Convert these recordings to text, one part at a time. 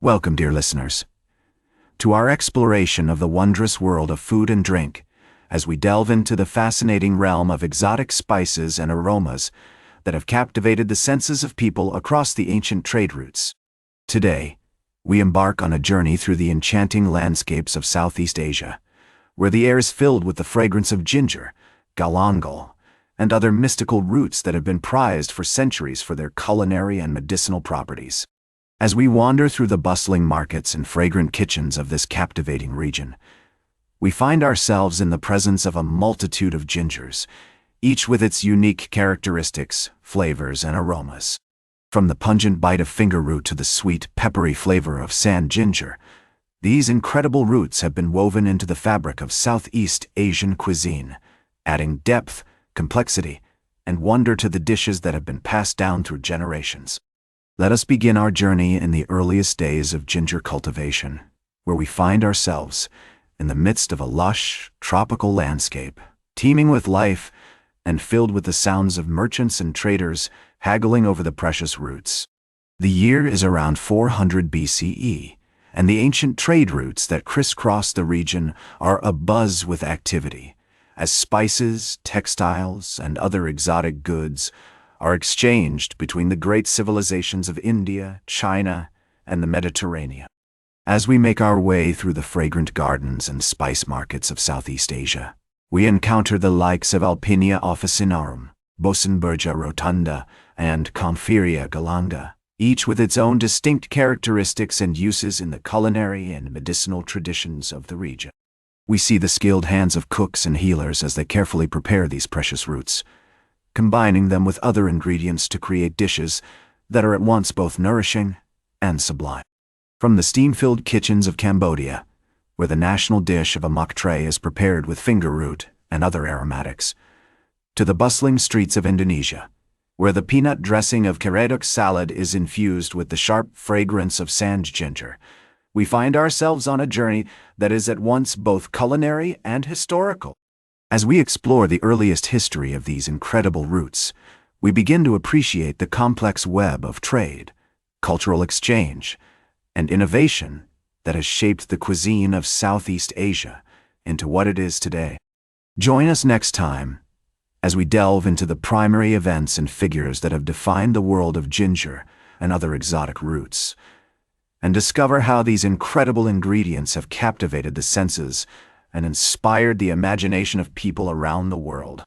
Welcome, dear listeners, to our exploration of the wondrous world of food and drink, as we delve into the fascinating realm of exotic spices and aromas that have captivated the senses of people across the ancient trade routes. Today, we embark on a journey through the enchanting landscapes of Southeast Asia, where the air is filled with the fragrance of ginger, galangal, and other mystical roots that have been prized for centuries for their culinary and medicinal properties. As we wander through the bustling markets and fragrant kitchens of this captivating region, we find ourselves in the presence of a multitude of gingers, each with its unique characteristics, flavors, and aromas. From the pungent bite of finger root to the sweet, peppery flavor of sand ginger, these incredible roots have been woven into the fabric of Southeast Asian cuisine, adding depth, complexity, and wonder to the dishes that have been passed down through generations. Let us begin our journey in the earliest days of ginger cultivation, where we find ourselves in the midst of a lush, tropical landscape, teeming with life and filled with the sounds of merchants and traders haggling over the precious roots. The year is around 400 BCE, and the ancient trade routes that crisscross the region are abuzz with activity, as spices, textiles, and other exotic goods are exchanged between the great civilizations of India, China, and the Mediterranean. As we make our way through the fragrant gardens and spice markets of Southeast Asia, we encounter the likes of Alpinia officinarum, Boesenbergia rotunda, and Conferia galanga, each with its own distinct characteristics and uses in the culinary and medicinal traditions of the region. We see the skilled hands of cooks and healers as they carefully prepare these precious roots, combining them with other ingredients to create dishes that are at once both nourishing and sublime. From the steam-filled kitchens of Cambodia, where the national dish of a mak tray is prepared with finger root and other aromatics, to the bustling streets of Indonesia, where the peanut dressing of Herodotus salad is infused with the sharp fragrance of sand ginger, we find ourselves on a journey that is at once both culinary and historical. As we explore the earliest history of these incredible roots, we begin to appreciate the complex web of trade, cultural exchange, and innovation that has shaped the cuisine of Southeast Asia into what it is today. Join us next time as we delve into the primary events and figures that have defined the world of ginger and other exotic roots, and discover how these incredible ingredients have captivated the senses and inspired the imagination of people around the world.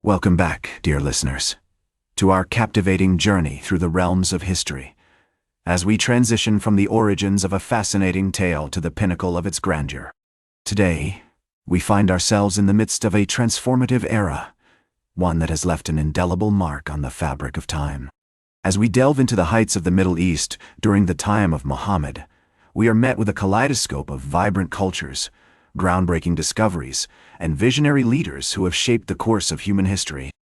Welcome back, dear listeners, to our captivating journey through the realms of history, as we transition from the origins of a fascinating tale to the pinnacle of its grandeur. Today, we find ourselves in the midst of a transformative era, one that has left an indelible mark on the fabric of time. As we delve into the heights of the Middle East during the time of Muhammad, we are met with a kaleidoscope of vibrant cultures, groundbreaking discoveries, and visionary leaders who have shaped the course of human history.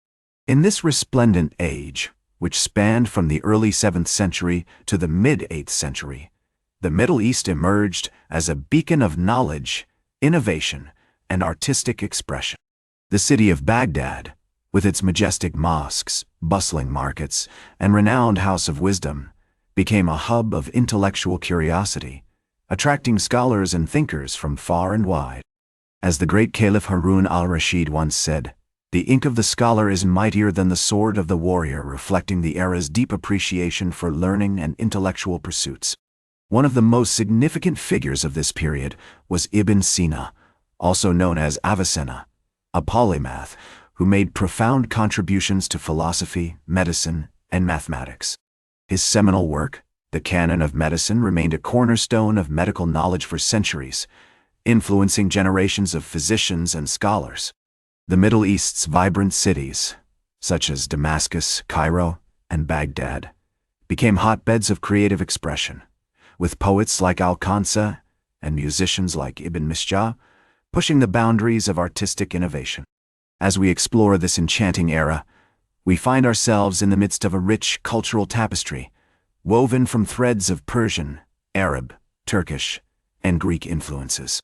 In this resplendent age, which spanned from the early 7th century to the mid-8th century, the Middle East emerged as a beacon of knowledge, innovation, and artistic expression. The city of Baghdad, with its majestic mosques, bustling markets, and renowned house of wisdom, became a hub of intellectual curiosity, attracting scholars and thinkers from far and wide. As the great Caliph Harun al-Rashid once said, "The ink of the scholar is mightier than the sword of the warrior," reflecting the era's deep appreciation for learning and intellectual pursuits. One of the most significant figures of this period was Ibn Sina, also known as Avicenna, a polymath who made profound contributions to philosophy, medicine, and mathematics. His seminal work, The Canon of Medicine, remained a cornerstone of medical knowledge for centuries, influencing generations of physicians and scholars. The Middle East's vibrant cities, such as Damascus, Cairo, and Baghdad, became hotbeds of creative expression, with poets like Al-Khansa and musicians like Ibn Mishja, pushing the boundaries of artistic innovation. As we explore this enchanting era, we find ourselves in the midst of a rich cultural tapestry, woven from threads of Persian, Arab, Turkish, and Greek influences.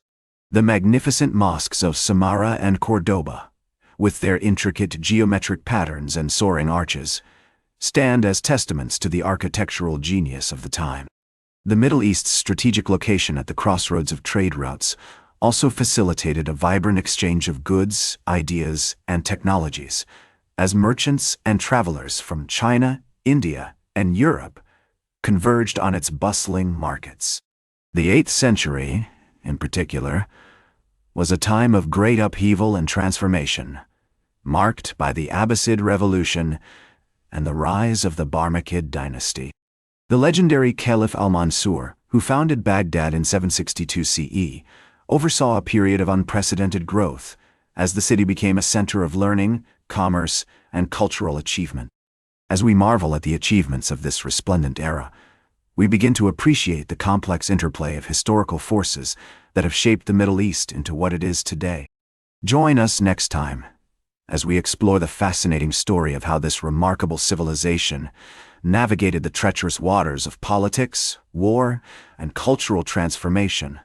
The magnificent mosques of Samarra and Cordoba, with their intricate geometric patterns and soaring arches, stand as testaments to the architectural genius of the time. The Middle East's strategic location at the crossroads of trade routes also facilitated a vibrant exchange of goods, ideas, and technologies, as merchants and travelers from China, India, and Europe converged on its bustling markets. The 8th century, in particular, was a time of great upheaval and transformation, marked by the Abbasid Revolution and the rise of the Barmakid dynasty. The legendary Caliph al-Mansur, who founded Baghdad in 762 CE, oversaw a period of unprecedented growth as the city became a center of learning, commerce, and cultural achievement. As we marvel at the achievements of this resplendent era, we begin to appreciate the complex interplay of historical forces that have shaped the Middle East into what it is today. Join us next time as we explore the fascinating story of how this remarkable civilization navigated the treacherous waters of politics, war, and cultural transformation,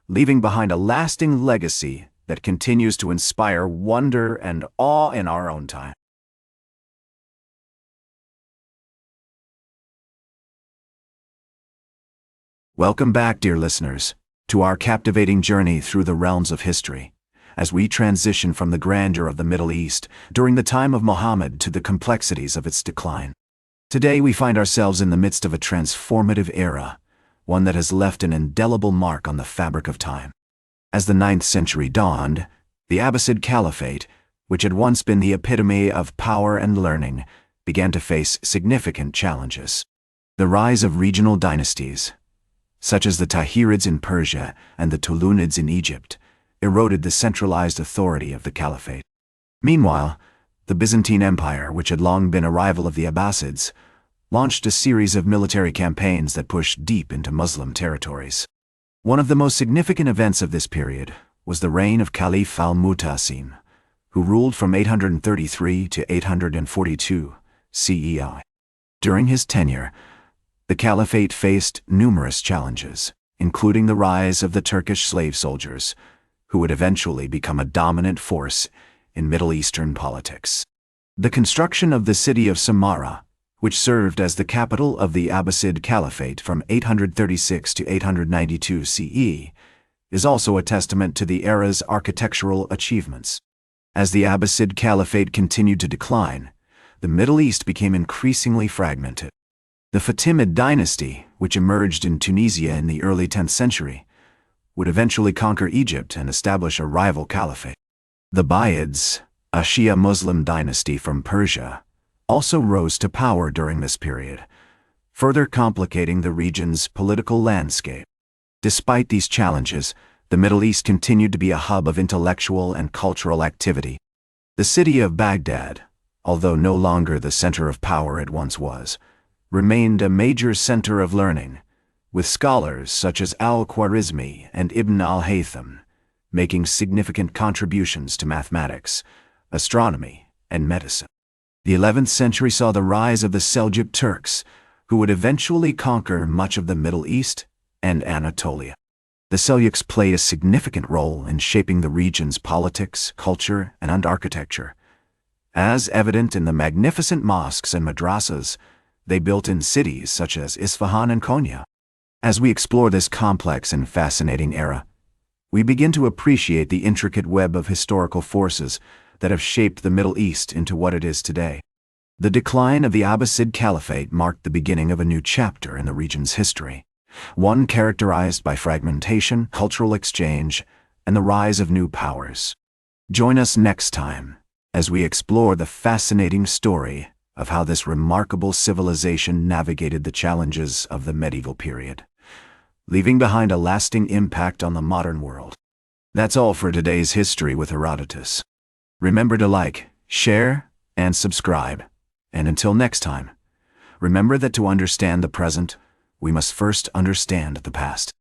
leaving behind a lasting legacy that continues to inspire wonder and awe in our own time. Welcome back, dear listeners, to our captivating journey through the realms of history, as we transition from the grandeur of the Middle East during the time of Muhammad to the complexities of its decline. Today we find ourselves in the midst of a transformative era, one that has left an indelible mark on the fabric of time. As the 9th century dawned, the Abbasid Caliphate, which had once been the epitome of power and learning, began to face significant challenges. The rise of regional dynasties, such as the Tahirids in Persia and the Tulunids in Egypt, eroded the centralized authority of the Caliphate. Meanwhile, the Byzantine Empire, which had long been a rival of the Abbasids, launched a series of military campaigns that pushed deep into Muslim territories. One of the most significant events of this period was the reign of Caliph al-Mu'tasim, who ruled from 833 to 842 CEI. During his tenure, the Caliphate faced numerous challenges, including the rise of the Turkish slave soldiers, who would eventually become a dominant force in Middle Eastern politics. The construction of the city of Samarra, which served as the capital of the Abbasid Caliphate from 836 to 892 CE, is also a testament to the era's architectural achievements. As the Abbasid Caliphate continued to decline, the Middle East became increasingly fragmented. The Fatimid dynasty, which emerged in Tunisia in the early 10th century, would eventually conquer Egypt and establish a rival caliphate. The Buyids, a Shia Muslim dynasty from Persia, also rose to power during this period, further complicating the region's political landscape. Despite these challenges, the Middle East continued to be a hub of intellectual and cultural activity. The city of Baghdad, although no longer the center of power it once was, remained a major center of learning, with scholars such as al-Khwarizmi and Ibn al-Haytham making significant contributions to mathematics, astronomy, and medicine. The 11th century saw the rise of the Seljuk Turks, who would eventually conquer much of the Middle East and Anatolia. The Seljuks played a significant role in shaping the region's politics, culture, and architecture. As evident in the magnificent mosques and madrasas they built in cities such as Isfahan and Konya. As we explore this complex and fascinating era, we begin to appreciate the intricate web of historical forces that have shaped the Middle East into what it is today. The decline of the Abbasid Caliphate marked the beginning of a new chapter in the region's history, one characterized by fragmentation, cultural exchange, and the rise of new powers. Join us next time as we explore the fascinating story of how this remarkable civilization navigated the challenges of the medieval period, leaving behind a lasting impact on the modern world. That's all for today's History with Herodotus. Remember to like, share, and subscribe. And until next time, remember that to understand the present, we must first understand the past.